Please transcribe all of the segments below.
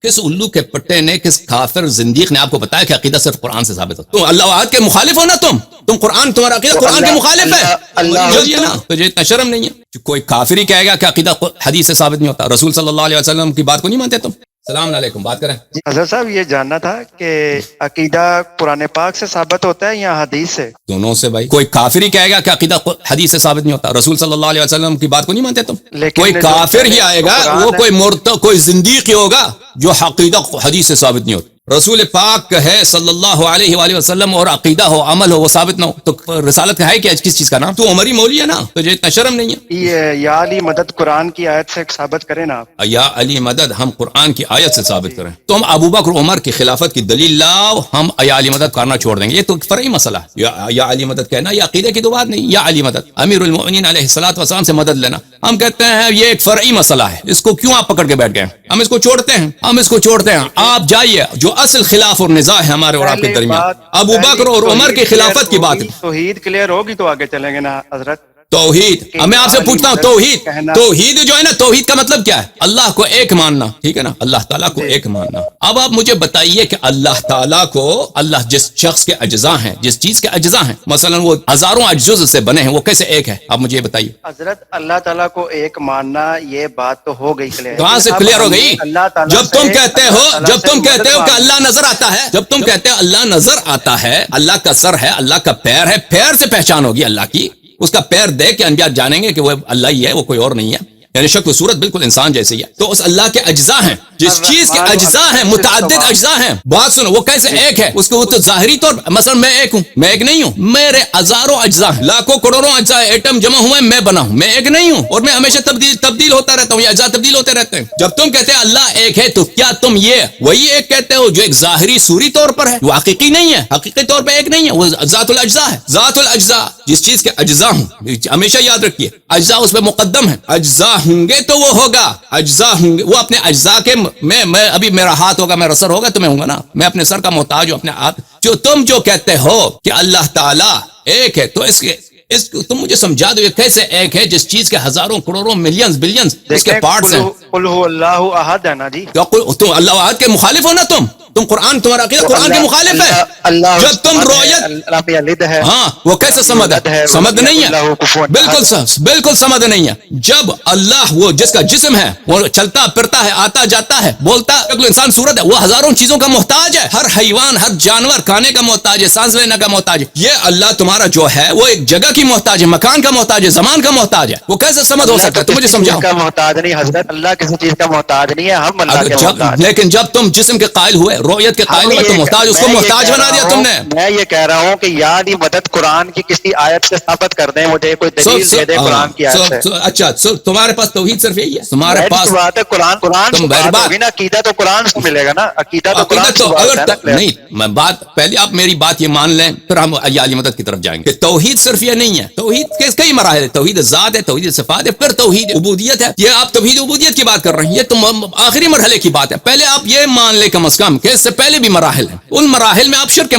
کس الو کے پٹے نے، کس کافر زندیق نے آپ کو بتایا کہ عقیدہ صرف قرآن سے ثابت ہوتا؟ تم اللہ احد کے مخالف ہو نا، تم قرآن، تمہارا عقیدہ قرآن کے مخالف ہے نا، تجھے اتنا شرم نہیں ہے؟ کوئی کافر ہی کہے گا کہ عقیدہ حدیث سے ثابت نہیں ہوتا، رسول صلی اللہ علیہ وسلم کی بات کو نہیں مانتے تم؟ السلام علیکم، بات کریں۔ حضرت صاحب یہ جاننا تھا کہ عقیدہ قرآن پاک سے ثابت ہوتا ہے یا حدیث سے؟ دونوں سے بھائی۔ کوئی کافر ہی کہے گا کہ عقیدہ حدیث سے ثابت نہیں ہوتا، رسول صلی اللہ علیہ وسلم کی بات کو نہیں مانتے تم؟ کوئی کافر ہی آئے گا، وہ کوئی مرتد، کوئی زندیق ہی ہوگا جو عقیدہ حدیث سے ثابت نہیں ہوتا۔ رسول پاک ہے صلی اللہ علیہ وآلہ وسلم اور عقیدہ ہو، عمل ہو، وہ ثابت نہ ہو تو رسالت ہے کیا؟ کس چیز کا نام؟ تو عمری مولوی ہے نا، تجھے اتنا شرم نہیں ہے؟ یا علی مدد قرآن کی آیت سے ثابت کریں نا آپ۔ یا علی مدد ہم قرآن کی آیت سے ثابت کریں، تم ابو بکر عمر کی خلافت کی دلیل لاؤ، ہم یا علی مدد کرنا چھوڑ دیں گے۔ یہ تو فرعی مسئلہ ہے، یا علی مدد کہنا یہ عقیدے کی تو بات نہیں۔ یا علی مدد، امیر المؤمنین علیہ الصلوۃ والسلام سے مدد لینا، ہم کہتے ہیں یہ ایک فرعی مسئلہ ہے، اس کو کیوں آپ پکڑ کے بیٹھ گئے؟ ہم اس کو چھوڑتے ہیں، آپ جائیے، جو اصل خلاف اور نزاع ہے ہمارے اور آپ کے درمیان ابو بکر اور عمر کی خلافت کی بات ہے۔ توحید کلیئر ہوگی تو آگے چلیں گے نا حضرت۔ توحید، میں آپ سے پوچھتا ہوں، توحید جو ہے نا، توحید کا مطلب کیا ہے؟ اللہ کو ایک ماننا، ٹھیک ہے نا، اللہ تعالیٰ کو ایک ماننا۔ اب آپ مجھے بتائیے کہ اللہ تعالیٰ کو، اللہ جس شخص کے اجزاء ہیں، جس چیز کے اجزاء ہیں، مثلا وہ ہزاروں اجزاء سے بنے ہیں، وہ کیسے ایک ہے؟ آپ مجھے بتائیے۔ حضرت اللہ تعالیٰ کو ایک ماننا، یہ بات تو ہو گئی کلیئر۔ کہاں سے کلیئر ہو گئی؟ جب تم کہتے ہو کہ اللہ نظر آتا ہے، جب تم کہتے ہو اللہ نظر آتا ہے، اللہ کا سر ہے، اللہ کا پیر ہے، پیر سے پہچان ہوگی اللہ کی، اس کا پیر دیکھ کے انبیاء جانیں گے کہ وہ اللہ ہی ہے، وہ کوئی اور نہیں ہے، یعنی شکل صورت بالکل انسان جیسے ہی ہے۔ تو اس اللہ کے اجزاء ہیں، جس چیز کے اجزاء ہیں، متعدد اجزاء ہیں، بات سنو، وہ کیسے ایک ہے؟ اس کو وہ تو ظاہری طور، مثلا میں ایک ہوں، میں ایک نہیں ہوں، میرے ہزاروں اجزاء ہیں، لاکھوں کروڑوں اجزاء، ایٹم جمع ہوئے میں بنا ہوں، میں ایک نہیں ہوں، اور میں ہمیشہ تبدیل ہوتا رہتا ہوں، یہ اجزاء تبدیل ہوتے رہتے ہیں۔ جب تم کہتے ہیں اللہ ایک ہے، تو کیا تم یہ وہی ایک کہتے ہو جو ایک ظاہری صوری طور پر ہے، وہ حقیقی نہیں ہے، حقیقی طور پہ ایک نہیں ہے، وہ ذات الاجزاء ہے۔ ذات الاجزاء، جس چیز کے اجزاء ہوں، ہمیشہ یاد رکھیے اجزاء اس پہ مقدم ہے، اجزاء ہوں گے تو وہ ہوگا، اجزاء ہوں گے، وہ اپنے اجزاء کے، میں ابھی میرا ہاتھ ہوگا، میرا سر ہوگا تو میں ہوں گا نا، میں اپنے سر کا محتاج ہوں، اپنے ہاتھ۔ جو تم جو کہتے ہو کہ اللہ تعالیٰ ایک ہے، تو تم مجھے سمجھا دو یہ کیسے ایک ہے جس چیز کے ہزاروں کروڑوں ملینز بلینز اس کے پارٹس ہیں؟ قل هو اللہ احد ہے نا جی۔ تم اللہ احد کے مخالف ہو نا، تم قرآن، تمہارا عقیدہ قرآن کے مخالف ہے۔ جب تم رویت، ہاں وہ کیسے سمد ہے؟ سمد نہیں ہے، بالکل سمد نہیں ہے۔ جب اللہ وہ جس کا جسم ہے، وہ چلتا پھرتا ہے، آتا جاتا ہے، بولتا، انسان صورت ہے، وہ ہزاروں چیزوں کا محتاج ہے، ہر حیوان، ہر جانور کھانے کا محتاج ہے، سانس لینے کا محتاج ہے۔ یہ اللہ تمہارا جو ہے وہ ایک جگہ کی محتاج ہے، مکان کا محتاج ہے، زمان کا محتاج ہے، وہ کیسے سمد ہو سکتا ہے؟ تو مجھے سمجھاؤ۔ کا محتاج نہیں حضرت، اللہ کسی چیز کا محتاج نہیں ہے، ہم اللہ کے محتاج۔ لیکن جب تم جسم کے قائل ہوئے، رویت کے قائل ہوئے، تو محتاج، اس کو محتاج بنا دیا تم نے۔ میں یہ کہہ رہا ہوں کہ یا علی مدد قرآن کی کسی آیت سے ثابت کر دیں، مجھے کوئی دلیل دے دے قرآن کی آیت سے۔ اچھا، تمہارے پاس توحید صرف یہی ہے؟ تمہارے پاس بات ہے قرآن سے بات ہوگی نا، عقیدہ تو قرآن سے ملے گا نا، عقیدہ تو قرآن سے بات ہے نا۔ نہیں، میں بات پہلے آپ میری بات یہ مان لیں، پھر ہم یا علی مدد کی طرف جائیں گے۔ توحید صرف یہ نہیں ہے، توحید کے کئی مراحل ہے، توحید ذات ہے، توحید صفات ہے، پھر توحید عبودیت ہے۔ یہ آپ توحید عبودیت کی بات کر رہے ہیں، یہ تو آخری مرحلے کی بات ہے۔ پہلے آپ یہ مان لیں کم از کم کہ اس سے پہلے بھی مراحل ہیں، ان مراحل میں آپ شرک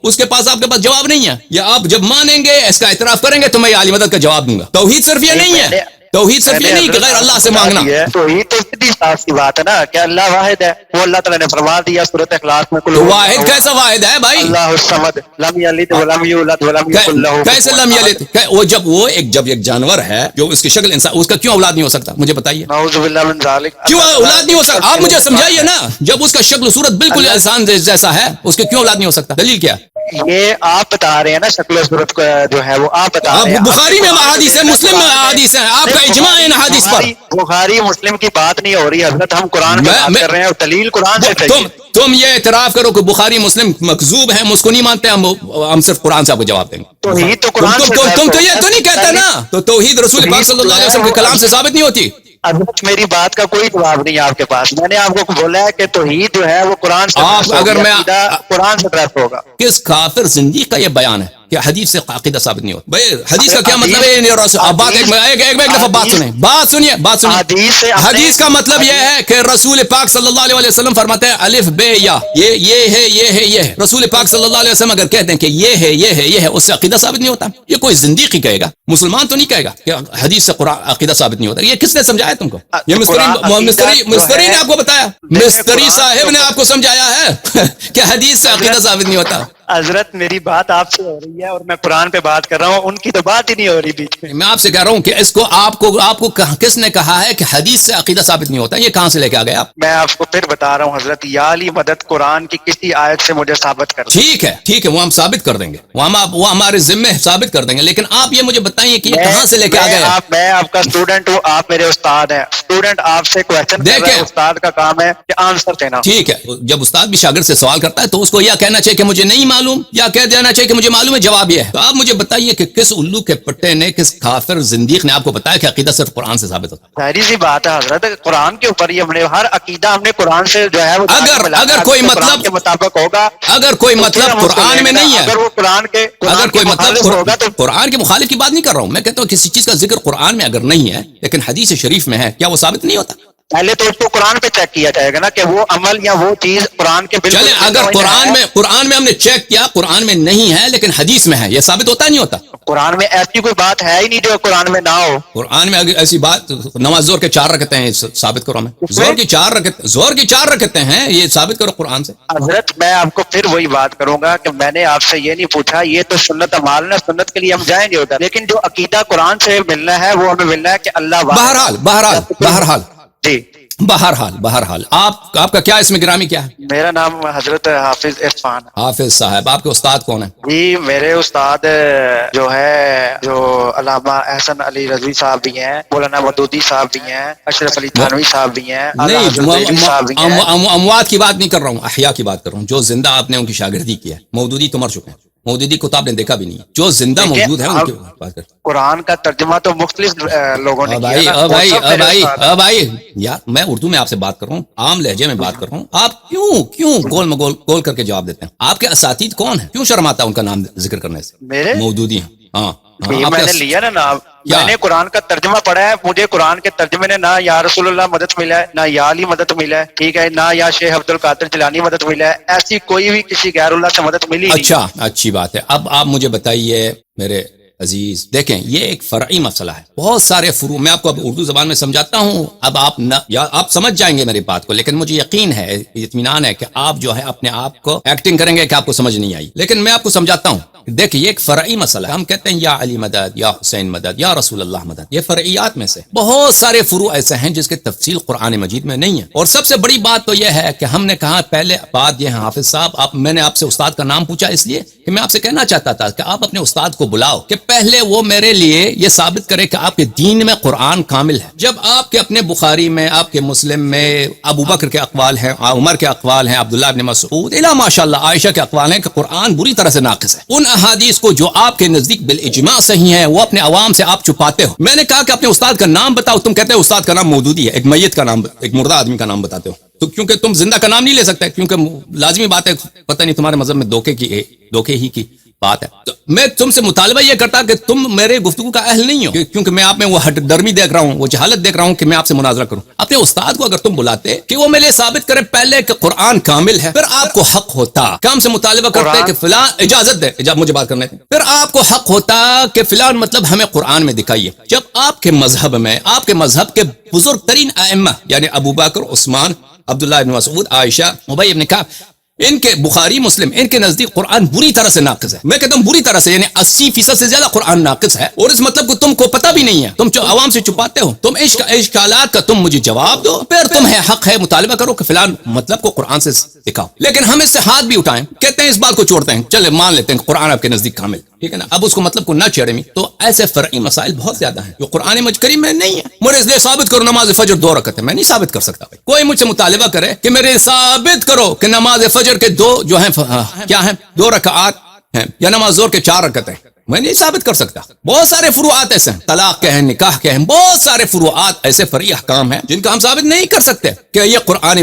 اس کے پاس آپ کے پاس جواب نہیں ہے، یا آپ جب مانیں گے، اس کا اعتراف کریں گے، تو میں یا علی مدد کا جواب دوں گا۔ توحید صرف یہ نہیں ہے، توحید صرف یہ نہیں کہ غیر اللہ سے مانگنا۔ توحید تو سیدھی صاف سی بات ہے نا کہ اللہ واحد ہے، وہ اللہ تعالیٰ نے فرما دیا سورۃ اخلاص میں، تو واحد کیسا واحد ہے بھائی؟ اللہ الصمد لم یلد ولم یولد ولم یکن لہ، کیسے لم یلد؟ وہ جب ایک جانور ہے جو اس کی شکل انسان، اس کا کیوں اولاد نہیں ہو سکتا؟ مجھے بتائیے، نعوذ باللہ من ذالک، کیوں اولاد نہیں ہو سکتا؟ آپ مجھے سمجھائیے نا، جب اس کا شکل صورت بالکل انسان جیسا ہے، اس کے کیوں اولاد نہیں ہو سکتا؟ دلیل کیا؟ یہ آپ بتا رہے ہیں نا، شکل و صورت جو ہے وہ آپ بتا رہے ہیں، بخاری میں احادیث ہے، مسلم میں احادیث ہے، آپ کا اجماع ہے ان احادیث پر۔ بخاری مسلم کی بات نہیں ہو رہی حضرت، ہم قرآن کی بات کر رہے ہیں، اور دلیل قرآن سے چاہیے۔ تم یہ اعتراف کرو کہ بخاری مسلم مکذوب ہیں، ہم اس کو نہیں مانتے، ہم صرف قرآن سے آپ کو جواب دیں گے۔ توحید تو قرآن سے، تم تو یہ تو نہیں کہتے نا، تو توحید رسول پاک صلی اللہ علیہ وسلم کے کلام سے ثابت نہیں ہوتی۔ حضرت میری بات کا کوئی جواب نہیں ہے آپ کے پاس، میں نے آپ کو بولا ہے کہ توحید جو ہے وہ قرآن سے، اگر میں قرآن سے ڈریس ہوگا۔ کس کافر زندگی کا یہ بیان ہے کہ حدیث سے عقیدہ ثابت نہیں ہوتا. بھائی حدیث کا کیا مطلب ہے؟ ایک دفعہ بات سنیں. حدیث کا مطلب یہ ہے کہ رسول پاک صلی اللہ علیہ وسلم فرماتے ہیں الف بے یا یہ ہے. رسول پاک صلی اللہ علیہ وسلم اگر کہتے ہیں کہ یہ ہے اس سے عقیدہ ثابت نہیں ہوتا. یہ کوئی زندیق ہی کہے گا, مسلمان تو نہیں کہے گا کہ حدیث سے قرآن عقیدہ ثابت نہیں ہوتا. یہ کس نے سمجھایا تم کو؟ یہ مستری نے آپ کو بتایا, مستری صاحب نے آپ کو سمجھایا ہے کہ حدیث سے عقیدہ ثابت نہیں ہوتا. حضرت میری بات آپ سے ہو رہی ہے اور میں قرآن پہ بات کر رہا ہوں, ان کی تو بات ہی نہیں ہو رہی بیچ میں. میں آپ سے کہہ رہا ہوں کہ اس کو آپ کو کس نے کہا ہے کہ حدیث سے عقیدہ ثابت نہیں ہوتا؟ یہ کہاں سے لے کے آ گئے آپ؟ میں آپ کو پھر بتا رہا ہوں حضرت, یا علی مدد قرآن کی کسی آیت سے مجھے ثابت کر. ٹھیک ہے وہ ہم ثابت کر دیں گے, وہ ہمارے ذمے ثابت کر دیں گے, لیکن آپ یہ مجھے بتائیے کہ یہ کہاں سے لے کے آ گئے؟ میں آپ کا اسٹوڈنٹ ہوں, آپ میرے استاد ہیں. اسٹوڈنٹ آپ سے کویسچن کر رہا ہے, استاد کا کام ہے کہ آنسر دینا. ٹھیک ہے, جب استاد بھی شاگرد سے سوال کرتا ہے تو اس کو یا کہنا چاہیے کہ مجھے نہیں معلوم, یا کہہ دینا چاہیے کہ مجھے معلوم ہے. جواب یہ ہے. تو آپ مجھے بتائیے کہ کس الو کے پٹے نے, کس کافر زندیق نے آپ کو بتایا کہ عقیدہ صرف قرآن سے ثابت ہوتا ہے؟ ظاہری سی بات ہے حضرت, قرآن کے اوپر ہی ہم نے ہر عقیدہ ہم نے قرآن سے جو ہے اگر کوئی مطلب کے مطابق ہوگا, اگر کوئی مطلب قرآن میں نہیں ہے, اگر وہ قرآن کے اگر کوئی مطلب ہوگا تو قرآن کے مخالف کی بات نہیں کر رہا ہوں. میں کہتا ہوں کسی چیز کا ذکر قرآن میں اگر نہیں ہے لیکن حدیث شریف میں ہے, کیا وہ ثابت نہیں ہوتا؟ پہلے تو اس کو قرآن پہ چیک کیا جائے گا نا کہ وہ عمل یا وہ چیز قرآن کے بالکل. چلے اگر قرآن میں ہم نے چیک کیا, قرآن میں نہیں ہے لیکن حدیث میں ہے, یہ ثابت ہوتا نہیں ہوتا؟ قرآن میں ایسی کوئی بات ہے ہی نہیں جو قرآن میں نہ ہو. قرآن میں اگر ایسی بات, نماز زور کے 4 رکعتیں ہیں, ثابت کرو. ہمیں زور کی 4 رکعتیں ہیں, یہ ثابت کرو قرآن سے. حضرت میں آپ کو پھر وہی بات کروں گا کہ میں نے آپ سے یہ نہیں پوچھا, یہ تو سنت عمال ہے, سنت کے لیے ہم جائیں گے ادھر, لیکن جو عقیدہ قرآن سے ملنا ہے وہ ہمیں ملنا ہے کہ اللہ. بہرحال آپ کا کیا اسم گرامی کیا ہے؟ میرا نام حضرت حافظ عرفان. حافظ صاحب, آپ کے استاد کون ہیں؟ جی میرے استاد جو علامہ احسن علی رضوی صاحب بھی ہیں, مولانا مودودی صاحب بھی ہیں, اشرف علی تھانوی صاحب بھی ہیں. اموات کی بات نہیں کر رہا ہوں, احیاء کی بات کر رہا ہوں. جو زندہ آپ نے ان کی شاگردی کی ہے. مودودی تو مر چکے ہیں, مودودی کو تو آپ نے دیکھا بھی نہیں. جو زندہ موجود ہے ان کی بات کرتے. قرآن کا ترجمہ تو مختلف لوگوں نے کیا. بھائی یار, میں اردو میں آپ سے بات کر رہا ہوں, عام لہجے میں بات کر رہا ہوں. آپ کیوں گول کر کے جواب دیتے ہیں؟ آپ کے اساتید کون ہیں؟ کیوں شرم آتا ہے ان کا نام ذکر کرنے سے؟ میرے مودودی ہیں. ہاں میں نے لیا نا نام, میں نے قرآن کا ترجمہ پڑھا ہے, مجھے قرآن کے ترجمے نے نہ یا رسول اللہ مدد ملا ہے, نہ یا علی مدد ملا ہے, ٹھیک ہے, نہ یا شیخ عبد القادر جیلانی مدد ملا ہے. ایسی کوئی بھی کسی غیر اللہ سے مدد ملی نہیں. اچھا, اچھی بات ہے. اب آپ مجھے بتائیے میرے عزیز, دیکھیں یہ ایک فرعی مسئلہ ہے, بہت سارے فروع. میں آپ کو اب اردو زبان میں سمجھاتا ہوں, اب آپ سمجھ جائیں گے میری بات کو, لیکن مجھے یقین ہے, اطمینان ہے کہ آپ جو ہے اپنے آپ کو ایکٹنگ کریں گے کہ آپ کو سمجھ نہیں آئی, لیکن میں آپ کو سمجھاتا ہوں. دیکھیں یہ ایک فرعی مسئلہ ہے. ہم کہتے ہیں یا علی مدد, یا حسین مدد, یا رسول اللہ مدد. یہ فرعیات میں سے بہت سارے فروع ایسے ہیں جس کے تفصیل قرآن مجید میں نہیں ہے. اور سب سے بڑی بات تو یہ ہے کہ ہم نے کہا, پہلے بات یہ ہے حافظ صاحب, میں نے آپ سے استاد کا نام پوچھا اس لیے کہ میں آپ سے کہنا چاہتا تھا کہ آپ اپنے استاد کو بلاؤ کہ پہلے وہ میرے لیے یہ ثابت کرے کہ آپ کے دین میں قرآن کامل ہے. جب آپ کے اپنے بخاری میں, آپ کے مسلم میں ابو بکر کے اقوال ہیں, عمر کے اقوال ہیں, عبداللہ ابن مسعود الا ماشاءاللہ عائشہ کے اقوال ہیں کہ قرآن بری طرح سے ناقص ہے. ان احادیث کو جو آپ کے نزدیک بالاجماع صحیح ہیں, وہ اپنے عوام سے آپ چھپاتے ہو. میں نے کہا کہ اپنے استاد کا نام بتاؤ, تم کہتے ہو استاد کا نام مودودی ہے. ایک میت کا نام, ایک مردہ آدمی کا نام بتاتے ہو. تو کیونکہ تم زندہ کا نام نہیں لے سکتے, کیونکہ لازمی بات ہے, پتہ نہیں تمہارے مذہب میں دھوکے ہی کی بات ہے. تو میں تم سے مطالبہ یہ کرتا کہ تم میرے گفتگو کا اہل نہیں ہو, کیونکہ میں آپ میں وہ ہٹ درمی دیکھ رہا ہوں, وہ جہالت دیکھ رہا ہوں کہ میں آپ سے مناظرہ کروں. اپنے استاد کو اگر تم بلاتے کہ وہ میرے ثابت کرے پہلے کہ قرآن کامل ہے, پھر آپ کو حق ہوتا کہ ہم سے مطالبہ کرتے کہ فلاں, اجازت دے, مجھے بات کرنے دیں, پھر آپ کو حق ہوتا کہ فلاں مطلب ہمیں قرآن میں دکھائیے. جب آپ کے مذہب میں, آپ کے مذہب کے بزرگ ترین ائمہ یعنی ابو بکر, عثمان, عبداللہ ابن مسعود, عائشہ, ابی ابن کعب, ان کے بخاری مسلم, ان کے نزدیک قرآن بری طرح سے ناقص ہے. میں کہتا ہوں بری طرح سے, یعنی 80% سے زیادہ قرآن ناقص ہے, اور اس مطلب کو تم کو پتہ بھی نہیں ہے, تم جو عوام سے چھپاتے ہو. تم اشکالات کا تم مجھے جواب دو, پھر تمہیں حق ہے مطالبہ کرو کہ فلان مطلب کو قرآن سے دکھاؤ. لیکن ہم اس سے ہاتھ بھی اٹھائیں, کہتے ہیں اس بات کو چھوڑتے ہیں, چلے مان لیتے ہیں کہ قرآن آپ کے نزدیک کامل, ٹھیک ہے نا, اب اس کو مطلب کو نہ چھیڑیں. تو ایسے فرعی مسائل بہت زیادہ ہیں جو قرآن کریم میں نہیں ہے. مجھے اس لیے ثابت کرو نماز فجر 2 رکعت ہے, میں نہیں ثابت کر سکتا. کوئی مجھ سے مطالبہ کرے کہ میرے ثابت کرو کہ نماز فجر کے 2 جو ہیں کیا ہیں, 2 رکعات ہیں, یا نماز زور کے 4 رکعت ہیں, میں نہیں ثابت کر سکتا. بہت سارے فروعات ایسے ہیں, طلاق کے ہیں, نکاح کے ہیں, بہت سارے فروعات ایسے فرعی احکام ہیں جن کا ہم ثابت نہیں کر سکتے کہ یہ قرآن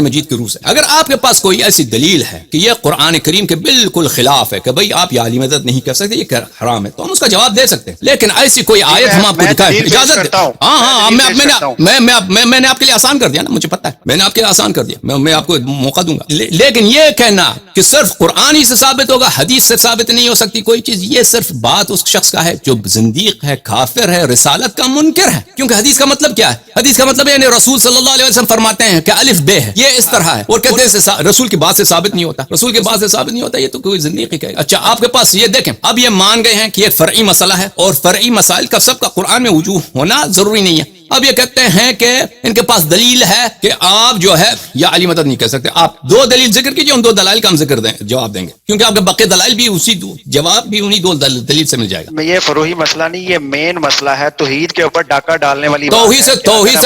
مجید کی روح سے. اگر آپ کے پاس کوئی ایسی دلیل ہے کہ یہ قرآن کریم کے بالکل خلاف ہے کہ بھئی آپ یہ عالی مدد نہیں کر سکتے, یہ حرام ہے, تو ہم اس کا جواب دے سکتے ہیں. لیکن ایسی کوئی آیت ہم آپ کو دکھائیں, اجازت دیں. ہاں میں نے آپ کے لیے آسان کر دیا نا, مجھے پتا ہے میں نے آپ کے لیے آسان کر دیا, میں آپ کو موقع دوں گا. لیکن یہ کہنا کہ صرف قرآن ہی سے ثابت ہوگا, حدیث سے ثابت نہیں ہو سکتی کوئی چیز, یہ صرف بات اس شخص کا ہے جو زندیق ہے, کافر ہے, رسالت کا منکر ہے. کیونکہ حدیث کا مطلب کیا ہے؟ حدیث کا مطلب یعنی رسول صلی اللہ علیہ وسلم فرماتے ہیں کہ الف بے ہے, یہ اس طرح ہے, اور کہتے ہیں رسول کی بات سے ثابت نہیں ہوتا, رسول کی بات سے ثابت نہیں ہوتا, یہ تو کوئی زندیق ہی کہے گا. اچھا آپ کے پاس یہ دیکھیں, اب یہ مان گئے ہیں کہ یہ فرعی مسئلہ ہے, اور فرعی مسائل کا سب کا قرآن میں وجوہ ہونا ضروری نہیں ہے. اب یہ کہتے ہیں کہ ان کے پاس دلیل ہے کہ آپ جو ہے یا علی مدد نہیں کہہ سکتے. آپ دو دلیل ذکر کیجئے, ان دو دلائل کا ہم جواب دیں گے, کیونکہ آپ کے باقی دلائل بھی اسی جواب بھی انہی دو دلیل سے مل جائے گا. یہ فروعی مسئلہ نہیں, یہ مین مسئلہ ہے, توحید کے اوپر ڈاکہ ڈالنے والی توحید سے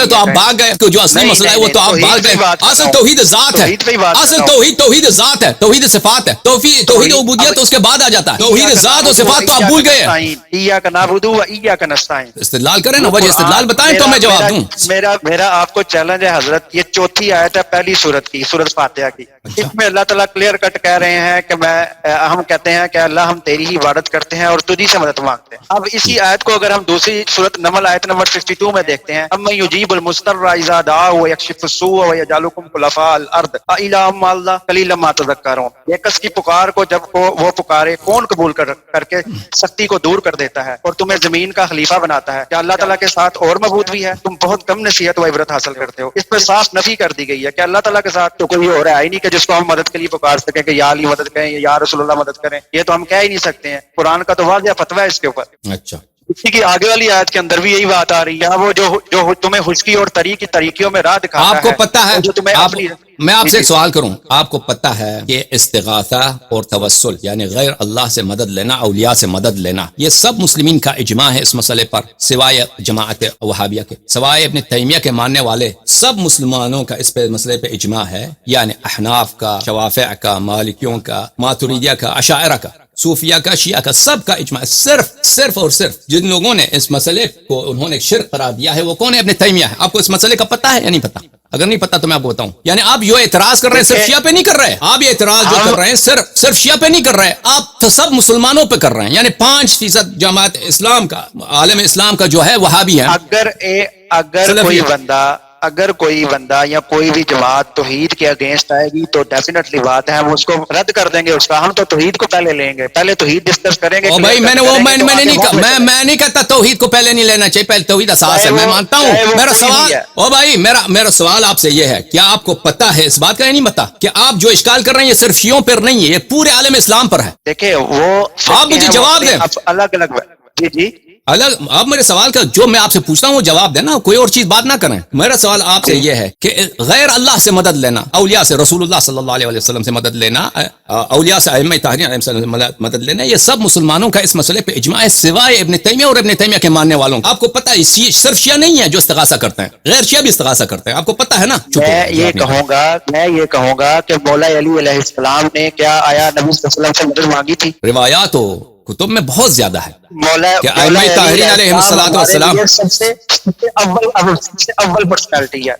تو آپ بھاگ گئے, جو اصلی مسئلہ ہے وہ تو آپ بھاگ گئے. اصل توحید ذات ہے, اصل توحید ذات ہے, توحید صفات ہے, توحید عبودیت اس کے بعد آ جاتا ہے. توحید ذات اور صفات تو آپ بھول گئے. ایاک نعبد و ایاک نستعین, استدلال کریں نا, وجہ استدلال بتائیں تو میں جواب دوں. میرا آپ کو چیلنج ہے حضرت, یہ چوتھی آیت ہے پہلی سورت کی, سورت فاتحہ کی. اس میں اللہ تعالیٰ کلیئر کٹ کہہ رہے ہیں کہ ہم کہتے ہیں کہ اللہ ہم تیری ہی عبادت کرتے ہیں اور تجھی سے مدد مانگتے ہیں. اب اسی آیت کو اگر ہم دوسری سورت نمل آیت نمبر 62 میں دیکھتے ہیں, اَمَّن يُجِيبُ الْمُضْطَرَّ إِذَا دَعَاهُ وَيَكْشِفُ السُّوءَ وَيَجْعَلُكُمْ خُلَفَاءَ الْأَرْضِ أَإِلَٰهٌ مَّعَ اللَّهِ قَلِيلًا مَّا تَذَكَّرُونَ. یہ کس کی پکار کو جب وہ پکارے کون قبول کر کے سختی کو دور کر دیتا ہے اور تمہیں زمین کا خلیفہ بناتا ہے. کیا اللہ تعالیٰ کے ساتھ اور معبود بھی ہے؟ تم بہت کم نصیحت و عبرت حاصل کرتے ہو. اس پہ صاف نفی کر دی گئی ہے کہ اللہ تعالیٰ کے ساتھ تو کوئی اور ہے ہی نہیں کہ جس کو ہم مدد کے لیے پکار سکیں کہ یا علی مدد کریں یا رسول اللہ مدد کریں. یہ تو ہم کہہ ہی نہیں سکتے ہیں, قرآن کا تو واضح فتویٰ ہے اس کے اوپر. اچھا, اسی کی آگے والی آیت کے اندر بھی یہی بات آ رہی ہے, وہ جو تمہیں خشکی اور طری کی طریقوں میں راہ دکھاتا ہے. آپ کو پتہ ہے, جو تمہیں میں آپ سے ایک سوال کروں, آپ کو پتہ ہے کہ استغاثہ اور توسل یعنی غیر اللہ سے مدد لینا, اولیاء سے مدد لینا, یہ سب مسلمین کا اجماع ہے اس مسئلے پر, سوائے جماعت وہابیہ کے, سوائے ابن تیمیہ کے ماننے والے سب مسلمانوں کا اس مسئلے پہ اجماع ہے. یعنی احناف کا, شوافع کا, مالکیوں کا, ماتریدیہ کا, اشاعرہ کا, صوفیہ کا, شیعہ کا, سب کا اجماع. صرف اور صرف جن لوگوں نے اس مسئلے کو انہوں نے شرک قرار دیا ہے وہ کون ہے؟ ابن تیمیہ ہے. آپ کو اس مسئلے کا پتہ ہے یا نہیں پتہ؟ اگر نہیں پتا تو میں آپ کو بتاؤں. یعنی آپ جو اعتراض کر رہے ہیں صرف شیعہ پہ نہیں کر رہے, آپ یہ اعتراض جو کر رہے ہیں صرف شیعہ پہ نہیں کر رہے, آپ سب مسلمانوں پہ کر رہے ہیں. یعنی 5% جماعت اسلام کا, عالم اسلام کا جو ہے وہابی ہے. اگر کوئی بندہ یا کوئی بھی جماعت توحید کے اگینسٹ آئے گی تو ڈیفینیٹلی بات ہے ہم اس کو رد کر دیں گے. اس کا ہم تو توحید کو پہلے لیں گے, پہلے توحید ڈسکس کریں گے. بھائی میں نہیں کہتا توحید کو پہلے نہیں لینا چاہیے, پہلے توحید اساس ہے, میں مانتا ہوں. میرا سوال میرا سوال آپ سے یہ ہے, کیا آپ کو پتا ہے اس بات کا یا نہیں پتا کہ آپ جو اشکال کر رہے ہیں یہ صرف شیعوں پر نہیں ہے, یہ پورے عالم اسلام پر ہے؟ دیکھیں وہ آپ مجھے جواب دیں. الگ الگ جی آپ میرے سوال کا جو میں آپ سے پوچھتا ہوں وہ جواب دینا, کوئی اور چیز بات نہ کریں. میرا سوال آپ سے یہ ہے کہ غیر اللہ سے مدد لینا, اولیاء سے, رسول اللہ صلی اللہ علیہ وسلم سے مدد لینا, اولیاء سے, ائمہ طاہرین علیہم سے مدد لینا, یہ سب مسلمانوں کا اس مسئلے پہ اجماع ہے سوائے ابن تیمیہ اور ابن تیمیہ کے ماننے والوں. آپ کو پتہ ہے صرف شیعہ نہیں ہے جو استغاثہ کرتے ہیں, غیر شیعہ بھی استغاثہ کرتے ہیں, آپ کو پتہ ہے نا. میں یہ کہوں گا کہ مولا علی علیہ السلام نے کیا آیا نبی صلی اللہ علیہ وسلم سے مدد مانگی تھی؟ روایات و کتب میں بہت زیادہ ہے کہ ائمہ طاہرین علیہم السلام سب سے اول پرسنالٹی ہے.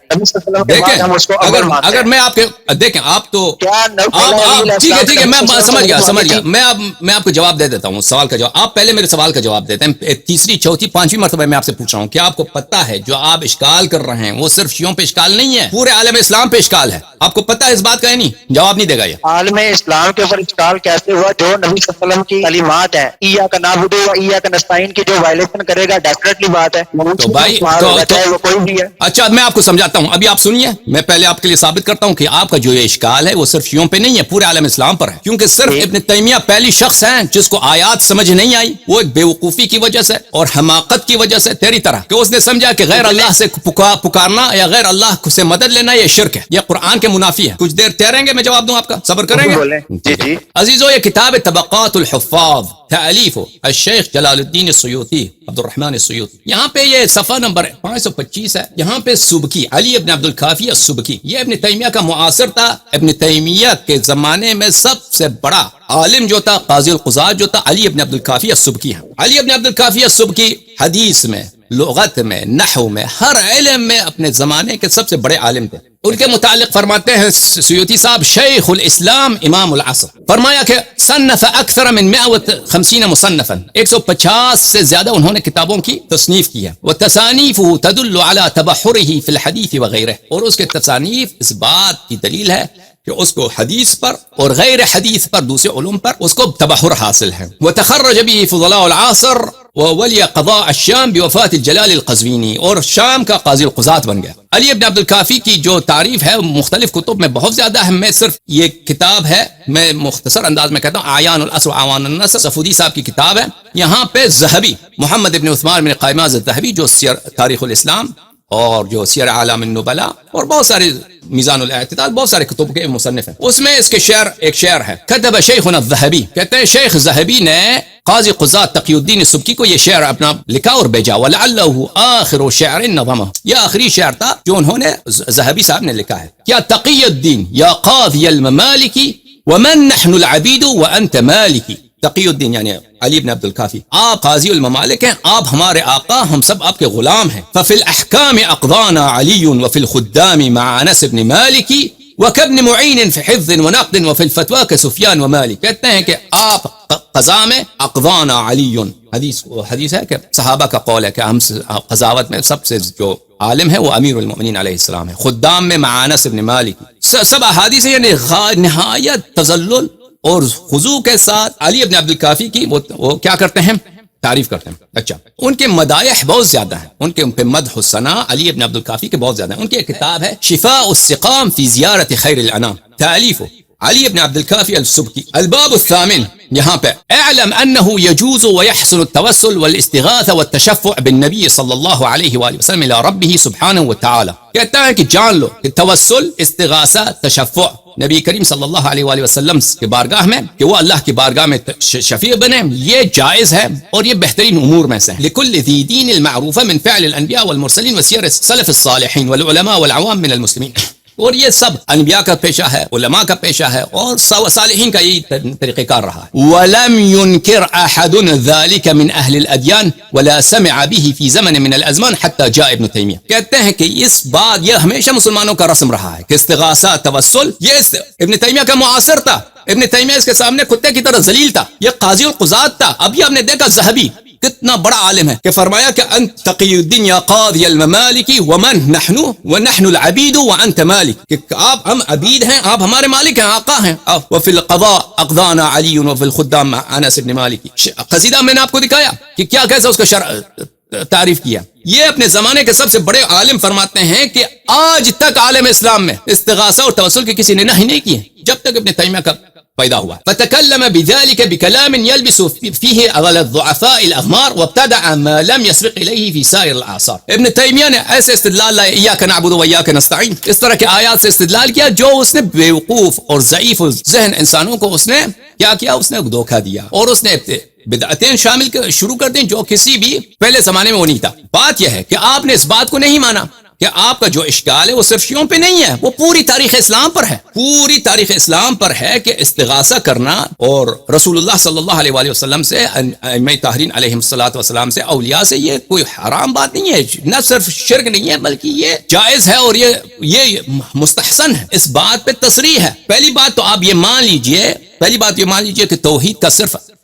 اگر میں آپ کے دیکھیں, آپ تو ٹھیک ہے میں سمجھ گیا, میں آپ کو جواب دے دیتا ہوں سوال کا جواب. آپ پہلے میرے سوال کا جواب دیتے ہیں. تیسری, چوتھی, 5ویں مرتبہ میں آپ سے پوچھ رہا ہوں کہ آپ کو پتہ ہے جو آپ اشکال کر رہے ہیں وہ صرف شیعوں پہ اشکال نہیں ہے, پورے عالم اسلام پہ اشکال ہے. آپ کو پتہ ہے اس بات کا ہے نہیں؟ جواب نہیں دے گا. یہ عالم اسلام کے اوپر اشکال کیسے ہوا؟ جو نبی صلی اللہ علیہ وسلم کی تعلیمات ہیں, ایاک نعبد و ایاک نستعین کی جو وائلیشن کرے گا ڈیفینیٹلی بات ہے. تو بھائی وہ کوئی بھی ہے. اچھا میں آپ کو سمجھاتا ہوں, ابھی آپ سنیے, میں پہلے آپ کے لیے ثابت کرتا ہوں کہ آپ کا جو یہ اشکال ہے وہ صرف شیعوں پہ نہیں ہے, پورے عالم اسلام پر ہے. کیونکہ صرف ابن تیمیہ پہلی شخص ہیں جس کو آیات سمجھ نہیں آئی, وہ ایک بیوقوفی کی وجہ سے اور حماقت کی وجہ سے, تیری طرح, کہ اس نے سمجھا کہ غیر اللہ سے پکارنا یا غیر اللہ سے مدد لینا یہ شرک ہے, یہ قرآن کے منافی ہے. کچھ دیر ٹھہریں گے, میں جواب دوں آپ کا, صبر کریں گے. جی عزیزو, یہ کتاب طبقات الحفاظ تألیف الشیخ جلال الدین السیوطی عبد الرحمن السیوطی. یہاں پہ یہ صفحہ نمبر 525 ہے. یہاں پہ سبکی علی ابن عبد الکافی السبکی، یہ ابن تیمیہ کا معاصر تھا. ابن تیمیہ کے زمانے میں سب سے بڑا عالم جو تھا، قاضی القضات جو تھا، علی ابن عبد الکافی السبکی ہے. علی ابن عبد الکافی السبکی حدیث میں، لغت میں، نحو میں، ہر علم میں اپنے زمانے کے سب سے بڑے عالم تھے. ان کے متعلق فرماتے ہیں سیوطی صاحب، شیخ الاسلام امام العصر، فرمایا کہ صنف اکثر من 150 مصنفا، 150 سے زیادہ انہوں نے کتابوں کی تصنیف کی ہے. وتصانیفه تدل على تبحره في الحديث وغيره، اور اس کے تصانیف اس بات کی دلیل ہے کہ اس کو حدیث پر اور غیر حدیث پر، دوسرے علوم پر اس کو تبحر حاصل ہے. وتخرج به فضلاء العصر وولي قضاء الشام بوفاة الجلال القزوینی، اور شام کا قاضی القضات بن گیا. علی ابن عبد الکافی کی جو تعریف ہے مختلف کتب میں بہت زیادہ ہے. میں صرف یہ کتاب ہے، میں مختصر انداز میں کہتا ہوں، اعیان الاصل وعوان النصر، صفودی صاحب کی کتاب ہے. یہاں پہ ذہبی محمد ابن عثمان بن قائماز الذهبی جو تاریخ الاسلام اور جو سیر اعلام النبلاء اور بہت سارے میزان الاعتدال، بہت سارے کتب کے مصنف ہیں. اس میں اس کے ایک شعر ہے، کتب شیخنا الذهبی، کہتے ہیں شیخ ذہبی نے قاضی قضات تقی الدین السبکی کو یہ شعر اپنا لکھا اور بھیجا. ولعلہ آخر شعر نظمہ، یہ آخری شعر تھا جو انہوں نے ذہبی صاحب نے لکھا ہے. کیا تقی الدین یا قاضی الممالک ومن نحن العبید وانت مالکی. تقی الدین یعنی علی بن عبد الکافی، آپ قاضی الممالک ہیں، آپ ہمارے آقا، ہم سب آپ کے غلام ہیں. ففی الاحکام اقضانا علی وفی الخدام مع انس بن مالک وکابن معین فی حفظ ونقد وفی الفتوى كسفیان ومالک. کہتے ہیں کہ آپ قضا میں اقضانا علی، حدیث ہے کہ صحابہ کا قول ہے کہ ہم قضاوت میں سب سے جو عالم ہے وہ امیر المؤمنین علیہ السلام ہے. خدام میں مع انس بن مالک، سب احادیث یعنی نہایت تذلل اور خضوع کے ساتھ علی ابن عبد الکافی کی وہ کیا کرتے ہیں، تعریف کرتے ہیں. اچھا، ان کے مدائح بہت زیادہ ہیں، ان کے مدح و ثناء علی ابن عبد الکافی کے بہت زیادہ ہیں. ان کی ایک کتاب ہے شفاء السقام فی زیارت خیر الانام، تالیف علی ابن عبد الکافی السبکی. الباب الثامن، یہاں پہ اعلم انه يجوز ويحسن التوسل والاستغاثة والتشفع بالنبي صلی اللہ علیہ وآلہ وسلم الى ربه سبحانه وتعالى. کہتا ہے کہ جان لو کہ توسل، استغاثہ، تشفع نبی کریم صلی اللہ علیہ وآلہ وسلم کے بارگاہ میں، کہ وہ اللہ کی بارگاہ میں شفیع بنے، یہ جائز ہے اور یہ بہترین امور میں سے ہے. لکل ذی دین المعروف من فعل الانبیاء والمرسلین وسیر السلف الصالحین والعلماء والعوام من المسلمین. اور یہ سب انبیاء کا پیشہ ہے، علماء کا پیشہ ہے اور صالحین کا یہی طریقہ کار رہا ہے. وَلَمْ يُنْكِرْ أَحَدٌ ذَلِكَ مِنْ أَهْلِ الْأَدْيَانِ وَلَا سَمِعَ بِهِ فِي زَمَنٍ مِنَ الْأَزْمَانِ حَتَّى جَاءَ ابن تیمیہ. کہتے ہیں کہ اس بات یہ ہمیشہ مسلمانوں کا رسم رہا ہے کہ استغاثہ، توسل، یہ ابن تیمیہ کا معاصر تھا. ابن تیمیہ اس کے سامنے کتے کی طرح ذلیل تھا، یہ قاضی القضات تھا. ابھی آپ نے دیکھا ذہبی کتنا بڑا عالم ہے کہ فرمایا کہ انت تقی الدین یا قاضی الممالک ومن نحن ونحن العبید وانت مالک، کہ آپ ہم عبید ہیں، آپ ہمارے مالک ہیں، آقا ہیں. وفی القضاء اقضانا علی وفی الخدام انس بن مالک. قصیدہ میں نے آپ کو دکھایا کہ کیا کیسے اس کو تعریف کیا. یہ اپنے زمانے کے سب سے بڑے عالم فرماتے ہیں کہ آج تک عالم اسلام میں استغاثہ اور توسل کی کسی نے نہی نہیں کی ہے جب تک ابن تیمیہ کا پیدا ہوا. فتكلم بذلك بكلام يلبس فيه على الضعفاء الاغمار وابتدع ما لم يسبق اليه في سائر الاعصار. ابن تیمیہ نے ایسے استدلال لائے، ایاک نعبد و ایاک نستعین، اس طرح کے آیات سے استدلال کیا جو اس نے بیوقوف اور ضعیف ذہن انسانوں کو اس نے کیا اس نے دھوکہ دیا اور اس نے بدعتیں شامل شروع کر دیں جو کسی بھی پہلے زمانے میں وہ نہیں تھا. بات یہ ہے کہ آپ نے اس بات کو نہیں مانا کہ آپ کا جو اشکال ہے وہ صرف شیعوں پہ نہیں ہے، وہ پوری تاریخ اسلام پر ہے. پوری تاریخ اسلام پر ہے کہ استغاثہ کرنا اور رسول اللہ صلی اللہ علیہ وآلہ وسلم سے، ائمہ طاہرین علیہم الصلوۃ والسلام سے، اولیاء سے، یہ کوئی حرام بات نہیں ہے، نہ صرف شرک نہیں ہے بلکہ یہ جائز ہے اور یہ مستحسن ہے. اس بات پہ تصریح ہے. پہلی بات تو آپ یہ مان لیجئے کہ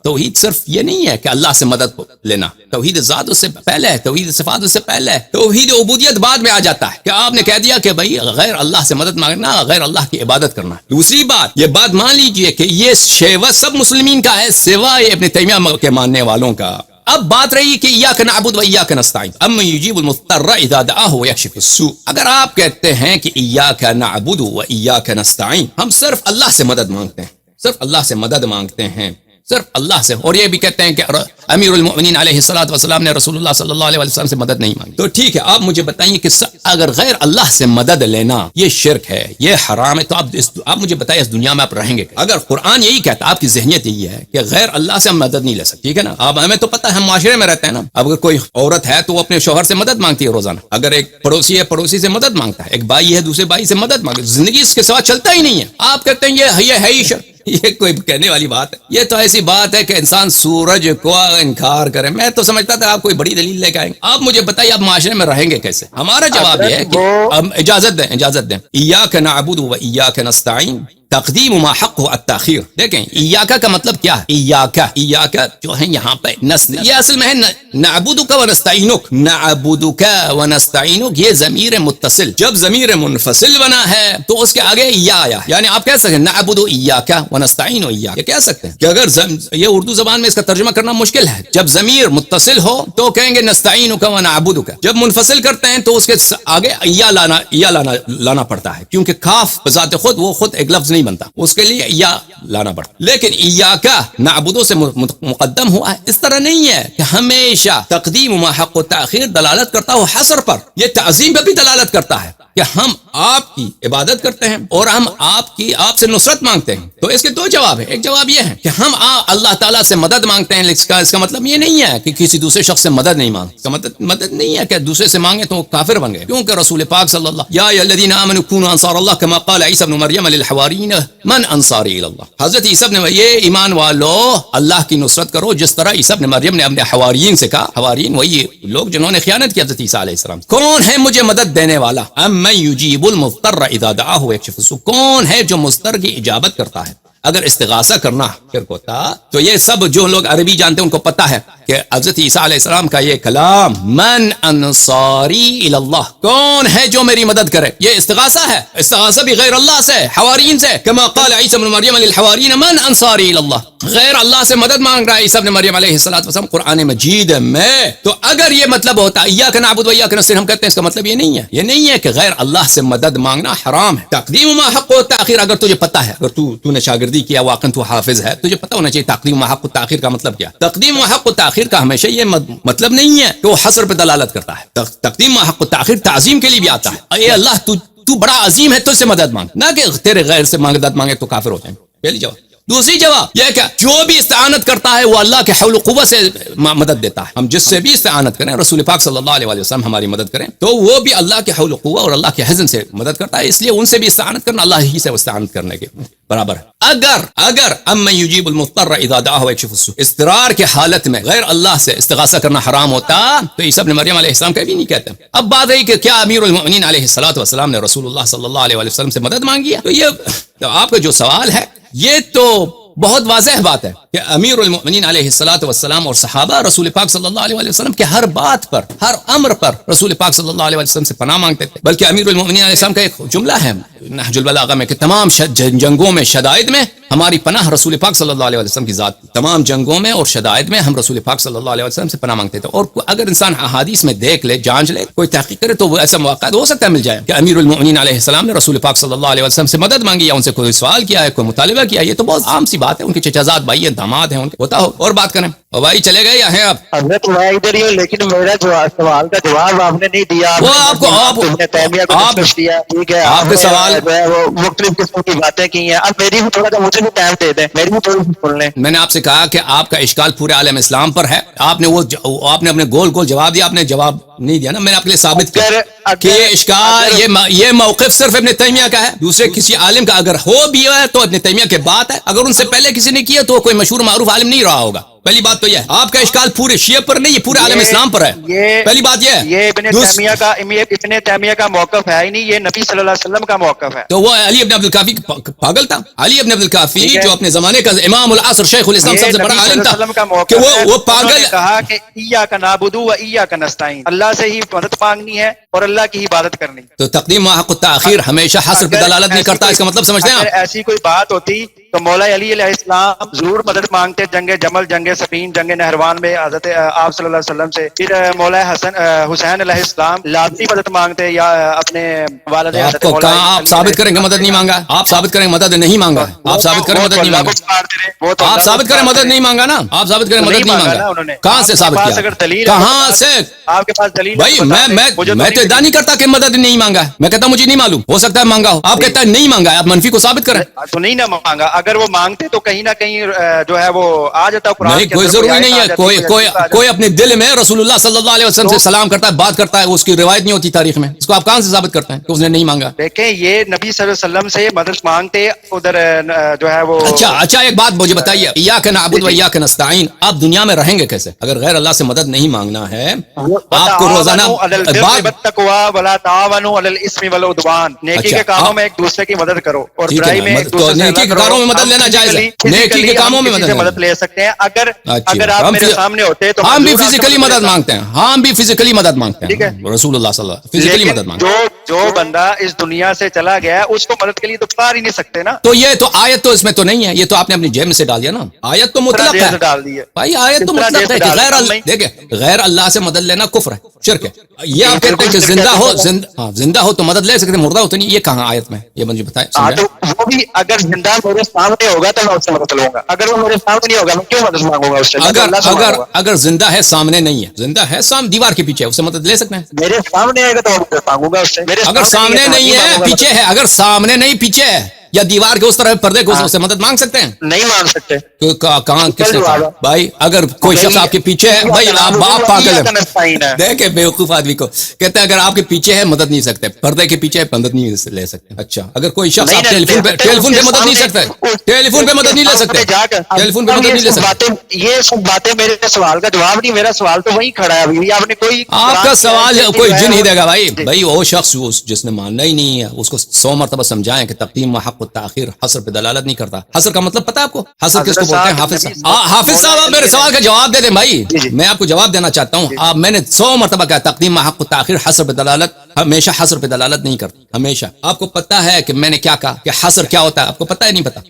توحید صرف یہ نہیں ہے کہ اللہ سے مدد لینا. توحید ذات اس سے پہلے ہے، توحید صفات اس سے پہلے ہے، توحید عبودیت بعد میں آ جاتا ہے کہ آپ نے کہہ دیا کہ بھائی غیر اللہ سے مدد مانگنا، غیر اللہ کی عبادت کرنا. دوسری بات، یہ بات مان لیجئے کہ یہ شیوہ سب مسلمین کا ہے سوائے ابن تیمیہ کے ماننے والوں کا. اب بات رہی کہ ایاک نعبد و ایاک نستعین، اما یجیب المضطر اذا دعاہ ویکشف السوء. اگر آپ کہتے ہیں کہ ایاک نعبد و ایاک نستعین، ہم صرف اللہ سے مدد مانگتے ہیں، صرف اللہ سے مدد مانگتے ہیں، صرف اللہ سے. اور یہ بھی کہتے ہیں کہ امیر المؤمنین علیہ الصلوۃ والسلام نے رسول اللہ صلی اللہ علیہ وسلم سے مدد نہیں مانگی. تو ٹھیک ہے، آپ مجھے بتائیے کہ اگر غیر اللہ سے مدد لینا یہ شرک ہے، یہ حرام ہے، تو آپ مجھے بتائیے اس دنیا میں آپ رہیں گے. اگر قرآن یہی کہتا، آپ کی ذہنیت یہی ہے کہ غیر اللہ سے ہم مدد نہیں لے سکتے، ٹھیک ہے نا. اب ہمیں تو پتہ ہے، ہم معاشرے میں رہتے ہیں نا. اب اگر کوئی عورت ہے تو وہ اپنے شوہر سے مدد مانگتی ہے روزانہ. اگر ایک پڑوسی ہے، پڑوسی سے مدد مانگتا ہے. ایک بھائی ہے، دوسرے بھائی سے مدد مانگتا ہے. زندگی اس کے سوا چلتا ہی نہیں ہے. آپ کہتے ہیں یہ ہے ہی شرک. یہ کوئی کہنے والی بات ہے؟ یہ تو ایسی بات ہے کہ انسان سورج کو انکار کرے. میں تو سمجھتا تھا آپ کوئی بڑی دلیل لے کے آئیں گے. آپ مجھے بتائیے آپ معاشرے میں رہیں گے کیسے؟ ہمارا جواب یہ ہے کہ اجازت دیں. ایاک نعبد و ایاک نستعین، تقدیم ما حق التاخیر. دیکھیں ایاکا کا مطلب کیا ہے؟ ایاکا جو ہے یہاں پہ یہ اصل میں ہے نعبدک و نستعینک. نعبدک و نستعینک یہ ضمیر متصل. جب ضمیر منفصل بنا ہے تو اس کے آگے یا آیا. یعنی آپ کہہ سکتے ہیں نعبد ایاکا و نستعین ایاک. یہ کہہ سکتے ہیں کہ اگر یہ اردو زبان میں اس کا ترجمہ کرنا مشکل ہے. جب ضمیر متصل ہو تو کہیں گے نستعینک و نعبدک. جب منفصل کرتے ہیں تو اس کے آگے یا لانا پڑتا ہے، کیونکہ کاف بذات خود وہ خود ایک لفظ نہیں بنتا، اس کے لیے یا لانا پڑتا. لیکن ایاکا نعبدو سے مقدم ہوا ہے. اس طرح نہیں ہے کہ ہمیشہ تقدیم ما حق و تاخیر دلالت کرتا ہو حصر پر. یہ تعظیم پر بھی دلالت کرتا ہے کہ ہم آپ کی عبادت کرتے ہیں اور ہم آپ سے نصرت مانگتے ہیں. تو اس کے دو جواب ہیں. ایک جواب یہ ہے کہ ہم اللہ تعالیٰ سے مدد مانگتے ہیں، اس کا مطلب یہ نہیں ہے کہ کسی دوسرے شخص سے مدد نہیں مانگتے. اس کا مدد نہیں ہے کہ دوسرے سے مانگے تو وہ کافر بن گئے، کیونکہ رسول پاک صلی اللہ یا الذین آمنوا کونوا انصار اللہ کما قال عیسی ابن مریم للحواریین من انصاری الی اللہ. حضرت عیسی ابن یہ ایمان والو اللہ کی نصرت کرو جس طرح عیسی ابن مریم نے اپنے حواریین سے کہا. حواریین وہی لوگ جنہوں نے خیانت کی حضرت عیسی علیہ السلام. کون ہے مجھے مدد دینے والا؟ امن یجیب المضطر اذا دعاہ ویکشف السوء. کون ہے جو مضطر کی اجابت کرتا ہے؟ اگر استغاثہ کرنا شرک ہوتا تو یہ سب جو لوگ عربی جانتے ہیں ان کو پتہ ہے کہ حضرت عیسیٰ علیہ السلام کا یہ کلام من انصاری الی اللہ، کون ہے جو میری مدد کرے، یہ استغاثہ ہے. استغاثہ بھی غیر اللہ سے، حواریین سے. کما قال عیسی ابن مریم للحواریین من انصاری الی اللہ. غیر اللہ سے مدد مانگ رہا ہے عیسی ابن مریم علیہ السلام قرآن مجید میں. تو اگر یہ مطلب ہوتا ایاک نعبد و ایاک نستعین، ہم کہتے ہیں اس کا مطلب یہ نہیں ہے کہ غیر اللہ سے مدد مانگنا حرام ہے. تقدیم ما حق و تاخیر، اگر تجھے پتہ ہے، اگر تو نے شاگردی کیا، واقعا تو حافظ ہے، تجھے پتہ ہونا چاہیے تقدیم ما حق و تاخیر کا مطلب کیا. تقدیم ما حق و تاخیر کا ہمیشہ یہ مطلب نہیں ہے کہ وہ حصر پہ دلالت کرتا ہے. تقدیم ما حق و تاخیر تعظیم کے لیے بھی آتا ہے. اے اللہ تو بڑا عظیم ہے، تجھ سے مدد مانگ، نہ کہ تیرے غیر سے مدد مانگے تو کافر ہوتے ہیں. پہلی جواب. دوسری جواب یہ کہ جو بھی استعانت کرتا ہے وہ اللہ کے حول و قوت سے مدد دیتا ہے. ہم جس سے بھی استعانت کریں، رسول پاک صلی اللہ علیہ وسلم ہماری مدد کریں تو وہ بھی اللہ کے حول و قوت اور اللہ کے حزن سے مدد کرتا ہے. اس لیے ان سے بھی استعانت کرنا اللہ ہی سے استعانت کرنے کے برابر ہے. اگر امن یجیب المضطر اذا دعاہ ویکشف السوء، اضطرار کے حالت میں غیر اللہ سے استغاثہ کرنا حرام ہوتا تو عیسی ابن مریم علیہ السلام کبھی نہیں کہتے. اب بات ہے کہ کیا امیر المؤمنین علیہ الصلوۃ والسلام نے رسول اللہ صلی اللہ علیہ وسلم سے مدد مانگی ہے؟ تو یہ آپ کا جو سوال ہے یہ تو بہت واضح بات ہے کہ امیر المؤمنین علیہ الصلوۃ والسلام اور صحابہ رسول پاک صلی اللہ علیہ وسلم کے ہر بات پر، ہر امر پر رسول پاک صلی اللہ علیہ وسلم سے پناہ مانگتے تھے. بلکہ امیر المؤمنین علیہ السلام کا ایک جملہ ہے نہج البلاغہ میں کہ تمام جنگوں میں، شدائد میں ہماری پناہ رسول پاک صلی اللہ علیہ وسلم کی ذات. تمام جنگوں میں اور شدائد میں ہم رسول پاک صلی اللہ علیہ وسلم سے پناہ مانگتے تھے. اور اگر انسان احادیث میں دیکھ لے، جانچ لے، کوئی تحقیق کرے تو وہ ایسا موقع ہو سکتا ہے مل جائے کہ امیر المؤمنین علیہ السلام نے رسول پاک صلی اللہ علیہ وسلم سے مدد مانگی یا ان سے کوئی سوال کیا ہے، کوئی مطالبہ کیا. یہ تو بہت عام سی بات ہے. ان کے چچازاد بھائی ہیں، داماد ہیں، ان کے ہوتا ہو. اور بات کریں. اور بھائی چلے گئے یا ہیں آپ؟ حضرت میں ادھر ہی ہوں، لیکن میرا سوال کا جواب آپ نے نہیں دیا. وہ آپ کو ٹھیک ہے، آپ کے سوال وہ مختلف قسم کی باتیں کی ہیں. اب میری بھی تھوڑا سا مجھے بھی ٹائم دے دیں، میری بھی تھوڑی سی سن لیں. میں نے آپ سے کہا کہ آپ کا اشکال پورے عالم اسلام پر ہے. آپ نے اپنے گول جواب دیا. آپ نے جواب نہیں دیا نا. میں نے آپ کے لیے ثابت کیا کہ یہ اشکال، یہ موقف صرف ابن تیمیہ کا ہے. دوسرے کسی عالم کا اگر ہو بھی ہے تو ابن تیمیہ کے بات ہے. اگر ان سے پہلے کسی نے کیا تو وہ کوئی مشہور معروف عالم نہیں رہا ہوگا. پہلی بات تو یہ ہے. آپ کا اشکال پورے شیعہ پر نہیں، یہ پورے عالم اسلام پر ہے. پہلی بات یہ ہے یہ ابن تیمیہ کا موقف ہے ہی نہیں، یہ نبی صلی اللہ علیہ وسلم کا موقف ہے. تو وہ علی ابن عبدالکافی پاگل تھا. علی ابن عبدالکافی جو اپنے زمانے کا امام العصر شیخ الاسلام سب سے بڑا عالم تھا کہ وہ پاگل کہا کہ ایاک نعبد و ایاک نستعین، اللہ سے ہی مدد مانگنی ہے اور اللہ کی عبادت کرنی. تو تقدیم ما حق التاخیر ہمیشہ حصر پہ دلالت نہیں کرتا. اس کا مطلب سمجھتے ہیں آپ؟ ایسی کوئی بات ہوتی تو مولا علی علیہ السلام ضرور مدد مانگتے جنگ جمل، جنگ سفین، جنگ نہروان میں حضرت آپ صلی اللہ علیہ وسلم سے. پھر مولا حسین علیہ السلام لازمی مدد مانگتے یا اپنے والد آپ حضرت کو مولا کہاں آپ ثابت کریں گے مدد نہیں مانگا؟ آپ ثابت کریں مدد نہیں مانگا. آپ ثابت کریں مدد نہیں مانگا. آپ ثابت کریں مدد نہیں مانگا نا. آپ ثابت کریں مدد نہیں مانگا. کہاں سے ثابت کیا؟ کہاں سے؟ آپ کے پاس دلیل؟ بھائی میں تو ادعا نہیں کرتا کہ مدد نہیں مانگا. میں کہتا مجھے نہیں معلوم، ہو سکتا ہے مانگا ہو. آپ کہتا ہے نہیں مانگا. آپ منفی کو ثابت کریں. تو نہیں نہ مانگا. اگر وہ مانگتے تو کہیں نہ کہیں جو ہے وہ آ جاتا قرآن نہیں، کے کوئی اندر، ضروری نہیں آیت آ ہے. جاتی، کوئی حدیث کوئی آ جاتی. کوئی اپنے دل میں رسول اللہ صلی اللہ علیہ وسلم سے سلام کرتا ہے، بات کرتا ہے، اس کی روایت نہیں ہوتی تاریخ میں. اس کو آپ کہاں سے ثابت کرتے ہیں کہ اس نے نہیں مانگا؟ دیکھیں یہ نبی صلی اللہ علیہ وسلم سے مدد مانگتے ادھر جو ہے وہ. اچھا ایک بات مجھے بتائیے، ایاک نعبد و ایاک نستعین، آپ دنیا میں رہیں گے کیسے اگر غیر اللہ سے مدد نہیں مانگنا ہے؟ آپ کو روزانہ ولا تعاونوا علی الاثم والعدوان، نیکی کے کاموں میں ایک دوسرے کی مدد کرو اور برائی میں ایک دوسرے سے نیکی کے کاموں میں مدد لینا جائز ہے. نیکی کے کاموں میں مدد لے سکتے ہیں. اگر آپ میرے سامنے ہوتے تو ہم بھی فزیکلی مدد مانگتے ہیں. ہم بھی فزیکلی مدد مانگتے ٹھیک ہیں. ہے. رسول اللہ صلی اللہ علیہ وسلم فزیکلی مدد مانگتے ہیں. جو بندہ اس دنیا سے چلا گیا اس کو مدد کے لیے تو پکار ہی نہیں سکتے نا. تو یہ تو آیت تو اس میں تو نہیں ہے. یہ تو آپ نے اپنی جیب میں سے ڈال دیا نا. آیت تو مطلق ہے ڈال دی ہے بھائی. آیت تو مطلق ہے کہ غیر اللہ، دیکھیں غیر اللہ سے مدد لینا کفر ہے، شرک ہے. یہ آپ کہتے ہیں کہ زندہ ہو تو مدد لے سکتے، مردہ ہو تو نہیں. یہ کہاں آیت میں؟ یہ مجھے بتائیں. وہ بھی اگر زندہ میرے سامنے ہوگا تو میں اس سے مدد لوں گا. اگر وہ میرے سامنے نہیں ہوگا میں کیوں مدد مانگوں گا اس سے؟ اگر زندہ ہے سامنے نہیں ہے، زندہ ہے دیوار کے پیچھے، اس سے مدد لے سکتے ہیں. میرے سامنے آئے گا تو مدد مانگوں گا اس سے. اگر سامنے نہیں ہے پیچھے ہے، اگر سامنے نہیں پیچھے ہے یا دیوار کے اس طرح پردے کو اس سے مدد مانگ سکتے ہیں؟ نہیں مانگ سکتے. کہاں کس نے کہا بھائی؟ اگر کوئی شخص آپ کے پیچھے ہے، بھائی آپ پاگل ہیں. دیکھیں بیوقوف آدمی کو کہتے ہیں اگر آپ کے پیچھے ہے مدد نہیں سکتے، پردے کے پیچھے مدد نہیں لے سکتے. اچھا اگر کوئی شخص آپ ٹیلیفون پہ مدد نہیں سکتے، ٹیلیفون پہ مدد نہیں لے سکتے، ٹیلیفون پہ مدد نہیں لے سکتے. یہ سب باتیں میرے سوال کا جواب نہیں. میرا سوال تو وہی کھڑا ہے ابھی. آپ نے کوئی آپ کا سوال کوئی جن ہی دے گا بھائی. وہ شخص جس نے ماننا ہی نہیں ہے اس کو 100 مرتبہ سمجھائیں کہ تقدیم و حق و تاخیر حصر پہ دلالت نہیں کرتا. حصر کا مطلب پتہ ہے آپ کو؟ حصر کس کو بولتے ہیں؟ حافظ صاحب آپ میرے سوال کا جواب دے دیں بھائی. میں آپ کو جواب دینا چاہتا ہوں. میں نے 100 مرتبہ کہا تقدیم و حق و تاخیر حصر پہ دلالت ہمیشہ حصر پہ دلالت نہیں کرتی. ہمیشہ. آپ کو پتہ ہے کہ میں نے کیا کہا کہ حصر کیا ہوتا ہے؟ آپ کو پتہ ہے نہیں پتہ؟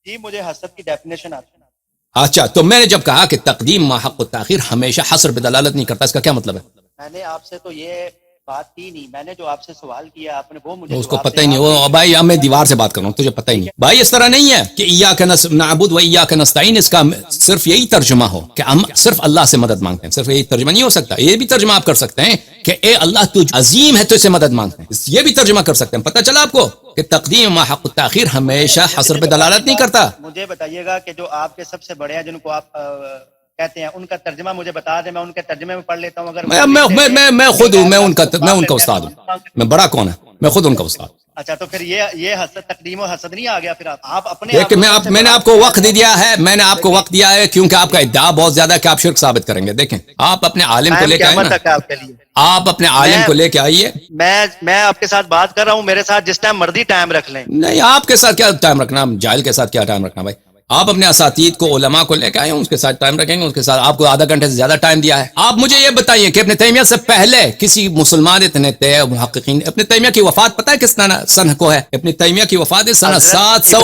جی مجھے حصر کی ڈیفینیشن آتی ہے. اچھا تو میں نے جب کہا کہ تقدیم و حق و تاخیر ہمیشہ حصر پہ دلالت نہیں کرتا، اس کا کیا مطلب ہے؟ میں نے آپ سے تو یہ بات کی نہیں. میں نے جو آپ سے سوال کیا آپ نے وہ مجھے اس کو پتہ ہی نہیں. وہ بھائی میں دیوار سے بات کر رہا ہوں، تجھے پتہ ہی نہیں بھائی. اس طرح نہیں ہے کہ ایاک نعبد و ایاک نستعین اس کا صرف یہی ترجمہ ہو کہ ہم صرف اللہ سے مدد مانگتے ہیں. صرف یہی ترجمہ نہیں ہو سکتا. یہ بھی ترجمہ آپ کر سکتے ہیں کہ اے اللہ تو عظیم ہے، تو اسے مدد مانگتے ہیں. یہ بھی ترجمہ کر سکتے ہیں. پتہ چلا آپ کو کہ تقدیم و حق تاخیر ہمیشہ حصر پہ دلالت نہیں کرتا. مجھے بتائیے گا کہ جو آپ کے سب سے بڑے ہیں جن کو آپ کہتے ہیں ان کا ترجمہ مجھے بتا دیں. میں ان کے ترجمے میں پڑھ لیتا ہوں. اگر میں خود ہوں. میں ان کا استاد ہوں. میں بڑا کون ہے؟ میں خود ان کا استاد. اچھا تو پھر یہ حسد تقدیم و حسد نہیں آ گیا؟ پھر آپ اپنے دیکھیں میں نے آپ کو وقت دیا ہے. میں نے آپ کو وقت دیا ہے کیونکہ آپ کا ادعا بہت زیادہ ہے کہ آپ شرک ثابت کریں گے. دیکھیں آپ اپنے عالم کو لے کے آئے نا. آپ اپنے عالم کو لے کے آئیے. میں آپ کے ساتھ بات کر رہا ہوں. میرے ساتھ جس ٹائم مرضی ٹائم رکھ لیں. نہیں آپ کے ساتھ کیا ٹائم رکھنا؟ جاہل کے ساتھ کیا ٹائم رکھنا بھائی؟ آپ اپنے اساتید کو علماء کو لے کے آئے ہیں، اس کے ساتھ ٹائم رکھیں گے. اس کے ساتھ آپ کو آدھا گھنٹے سے زیادہ ٹائم دیا ہے. آپ مجھے یہ بتائیے کہ ابن تیمیہ سے پہلے کسی مسلمان اتنے محققین ابن تیمیہ کی وفات پتہ ہے کس سن کو ہے؟ ابن تیمیہ کی وفات ہے سن 700.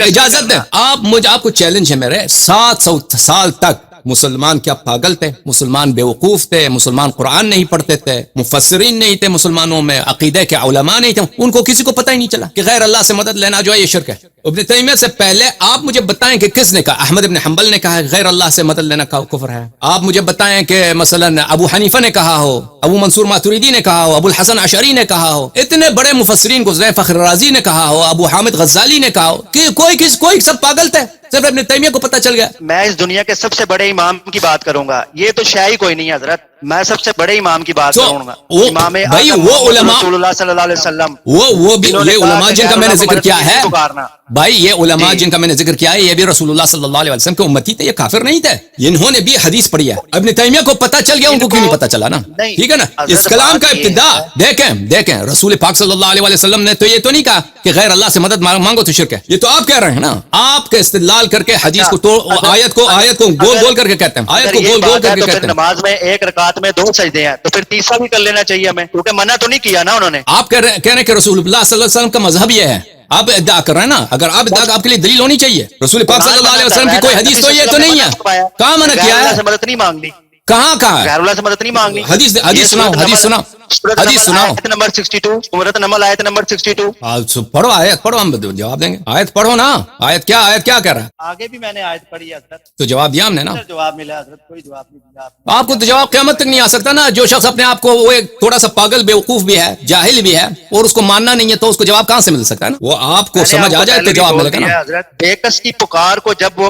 اجازت دیں آپ کو چیلنج ہے میرے. 700 سال تک مسلمان کیا پاگل تھے؟ مسلمان بیوقوف تھے. مسلمان قرآن نہیں پڑھتے تھے. مفسرین نہیں تھے مسلمانوں میں. عقیدے کے علماء نہیں تھے. ان کو کسی کو پتہ ہی نہیں چلا کہ غیر اللہ سے مدد لینا جو ہے یہ شرک ہے. ابن تیمیہ سے پہلے آپ مجھے بتائیں کہ کس نے کہا؟ احمد ابن حنبل نے کہا ہے غیر اللہ سے مدد لینا کفر ہے. آپ مجھے بتائیں کہ مثلا ابو حنیفہ نے کہا ہو، ابو منصور ماتوریدی نے کہا ہو، ابو الحسن اشعری نے کہا ہو. اتنے بڑے مفسرین گزرے. فخر رازی نے کہا ہو، ابو حامد غزالی نے کہا ہو کہ کوئی سب پاگل تھے. صرف ابن تیمیہ کو پتہ چل گیا. میں اس دنیا کے سب سے بڑے امام کی بات کروں گا. یہ تو شاہی کوئی نہیں حضرت. میں سب سے بڑے امام کی بات کروں گا. امام بھائی وہ علماء رسول اللہ صلی اللہ علیہ وسلم وہ بھی یہ علماء جن کا میں نے ذکر کیا ہے بھائی، یہ علماء جن کا میں نے ذکر کیا ہے یہ بھی رسول اللہ صلی اللہ علیہ وسلم کے امتی تھے. یہ کافر نہیں تھے. انہوں نے بھی حدیث پڑھی ہے. ابن تیمیہ کو پتہ چل گیا، ان کو کیوں نہیں پتہ چلا نا؟ ٹھیک ہے نا. اس کلام کا ابتدا دیکھیں رسول پاک صلی اللہ علیہ وسلم نے تو یہ تو نہیں کہا کہ غیر اللہ سے مدد مانگو تو شرک ہے. یہ تو آپ کہہ رہے ہیں نا. آپ کے استدلال کر کے حدیث کو آیت کو گول کر کے کہتے ہیں. آیت کو گول کر کے کہتے ہیں. نماز میں ایک رکعت میں 2 سجدے ہیں تو پھر تیسرا بھی کر لینا چاہیے ہمیں، کیونکہ منع تو نہیں کیا نا انہوں نے. آپ کہہ رہے ہیں کہ رسول اللہ صلی اللہ علیہ وسلم کا مذہب یہ ہے آپ ادعا کر رہے ہیں نا, اگر آپ ادعا آپ کے لیے دلیل ہونی چاہیے. رسول پاک صلی اللہ علیہ وسلم کی کوئی حدیث تو یہ تو نہیں ہے, کہاں منع کیا غیر اللہ ہے, سے مدد نہیں مانگنی, کہاں کہاں غیر ہے اللہ سے مدد نہیں مانگنی. حدیث سناؤ, حدیث سناؤ, حدیث سناؤ. آیت نمبر 62, سورۃ نمل آیت نمبر 62. پڑھو آیت, پڑھو, ہم جواب دیں گے. آیت پڑھو نا, آیت کیا کہہ رہا ہے, آگے بھی میں نے آیت پڑھی ہے حضرت, تو جواب دیا ہم نے نا. جواب ملا حضرت, کوئی جواب نہیں دیا آپ نے. آپ کو تو جواب قیامت تک نہیں آ سکتا نا. جو شخص اپنے آپ کو وہ ایک تھوڑا سا پاگل بیوقوف بھی ہے, جاہل بھی ہے, اور اس کو ماننا نہیں ہے, تو اس کو جواب کہاں سے مل سکتا ہے نا. وہ آپ کو سمجھ آ جائے تو جواب ملے گا نا. حضرت بے کس کی پکار کو جب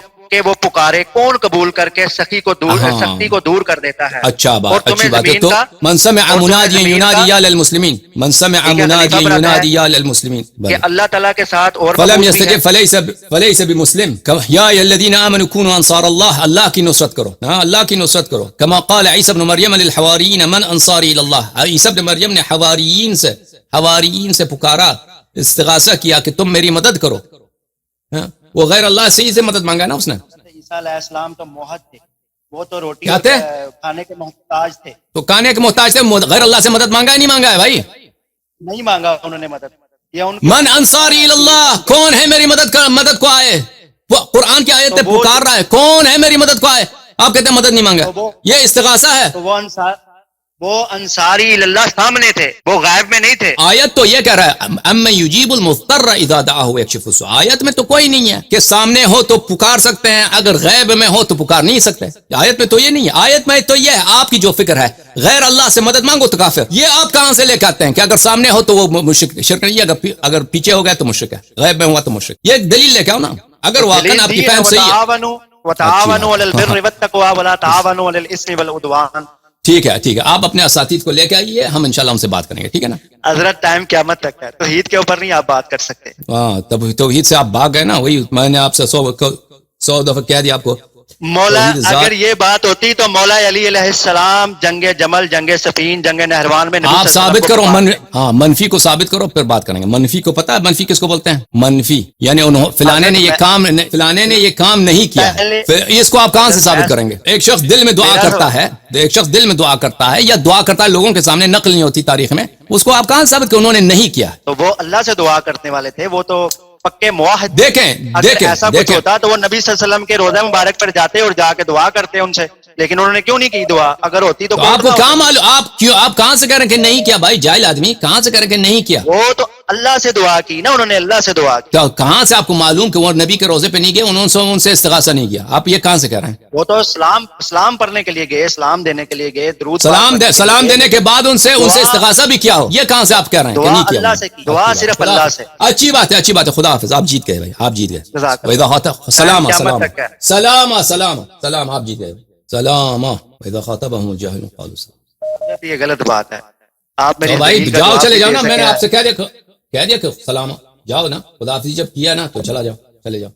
وہ پکارے, کون قبول کر کے سخی کو دور, سختی کو دور کر دیتا ہے. اچھا اور بات, تمہیں اچھی بات ہے. زمین تو کا من سمع منادیا ینادی یا للمسلمین, من سمع منادیا ینادی یا للمسلمین, کہ اللہ تعالیٰ کے ساتھ اور فلم مقبول بھی ہے. یستجب فلیس بمسلم, یا الذین آمنوا کونوا انصار اللہ, اللہ کی نصرت کرو, ہاں اللہ کی نصرت کرو. کما قال عیسی ابن مریم للحواریین من انصاری الی اللہ, عیسی ابن مریم نے حواریین سے پکارا, استغاثہ کیا کہ تم میری مدد کرو. وہ غیر اللہ سے مدد مانگا نا اس نے. عیسیٰ علیہ السلام تو موحد تھے, وہ تو روٹی کیا تھے؟ کھانے کے محتاج تھے. تو کانے کے محتاج سے غیر اللہ سے مدد مانگا ہے نہیں مانگا ہے بھائی؟ نہیں مانگا انہوں نے مدد. یہ ان من انصاری اللہ, کون ہے میری مدد کو آئے. وہ قرآن کی آیت پکار رہا ہے, کون ہے میری مدد کو آئے, آپ کہتے ہیں مدد نہیں مانگا. یہ استغاثہ ہے. تو وہ انصاری اللہ سامنے تھے, وہ غائب میں نہیں تھے. آیت تو یہ کہہ رہا ہے اما یجیب المضطر اذا دعاہ ویکشف السوء. آیت میں تو کوئی نہیں ہے کہ سامنے ہو تو پکار سکتے ہیں, اگر غیب میں ہو تو پکار نہیں سکتے. آیت میں تو یہ نہیں ہے. آیت میں تو یہ ہے آپ کی جو فکر ہے, غیر اللہ سے مدد مانگو تو کافر. یہ آپ کہاں سے لے کے آتے ہیں کہ اگر سامنے ہو تو وہ مشرک, شرک نہیں ہے, اگر پیچھے ہو گئے تو مشرک ہے, غیب میں ہوا تو مشرک. یہ ایک دلیل لے کے آؤ نا, اگر واقعا آپ کی فہم صحیح ہے. وتعاونوا علی البر والتقوى ولا تعاونوا علی الاسم والعدوان. ٹھیک ہے, آپ اپنے اساتید کو لے کے آئیے, ہم انشاءاللہ ان سے بات کریں گے, ٹھیک ہے نا. حضرت ٹائم قیامت تک ہے, توحید کے اوپر نہیں آپ بات کر سکتے. ہاں, تب توحید سے آپ بھاگ گئے نا. وہی میں نے آپ سے 100 دفعہ کہہ دیا آپ کو. مولا اگر یہ بات ہوتی تو مولا علی علیہ السلام جنگ جمل, جنگ سفین, جنگ نہروان میں آپ ثابت کرو, ہاں منفی کو ثابت کرو, پھر بات کریں گے. منفی کو پتا ہے منفی کس کو بولتے ہیں؟ منفی یعنی فلانے نے یہ کام نہیں کیا, پھر اس کو آپ کہاں سے ثابت کریں گے؟ ایک شخص دل میں دعا کرتا ہے, یا دعا کرتا ہے, لوگوں کے سامنے نقل نہیں ہوتی تاریخ میں, اس کو آپ کہاں سے ثابت کہ انہوں نے نہیں کیا؟ تو وہ اللہ سے دعا کرنے والے تھے, وہ تو پکے موحد. دیکھیں ایسا کچھ ہوتا تو وہ نبی صلی اللہ علیہ وسلم کے روزہ مبارک پر جاتے اور جا کے دعا کرتے ان سے, لیکن انہوں نے کیوں نہیں کی دعا؟ اگر ہوتی تو آپ کو کہاں معلوم, آپ کہاں سے کہہ رہے ہیں کہ نہیں کیا؟ بھائی جاہل آدمی, کہاں سے کہہ رہے ہیں کہ نہیں کیا؟ وہ تو اللہ سے دعا کی نا, انہوں نے اللہ سے دعا کی. کہاں سے آپ کو معلوم کہ وہ نبی کے روزے پہ نہیں گئے, ان سے استغاثہ نہیں کیا؟ آپ یہ کہاں سے کہہ رہے ہیں؟ وہ تو اسلام پڑھنے کے لیے گئے, اسلام دینے کے لیے گئے, درود سلام دینے کے بعد ان سے استغاثہ بھی کیا ہو, یہ کہاں سے آپ کہہ رہے ہیں کہ نہیں کیا؟ اللہ سے کی دعا, صرف اللہ سے. اچھی بات ہے, خدا حافظ, آپ جیت گئے بھائی, آپ جیت گئے. سلام, آپ جیت گئے. سلام. یہ غلط بات ہے. آپ میری بھائی جاؤ, چلے جاؤ نا, میں نے آپ سے کہہ دیا کہ سلام, جاؤ نا, خدا حافظ جب کیا نا تو چلا جاؤ, چلے جاؤ.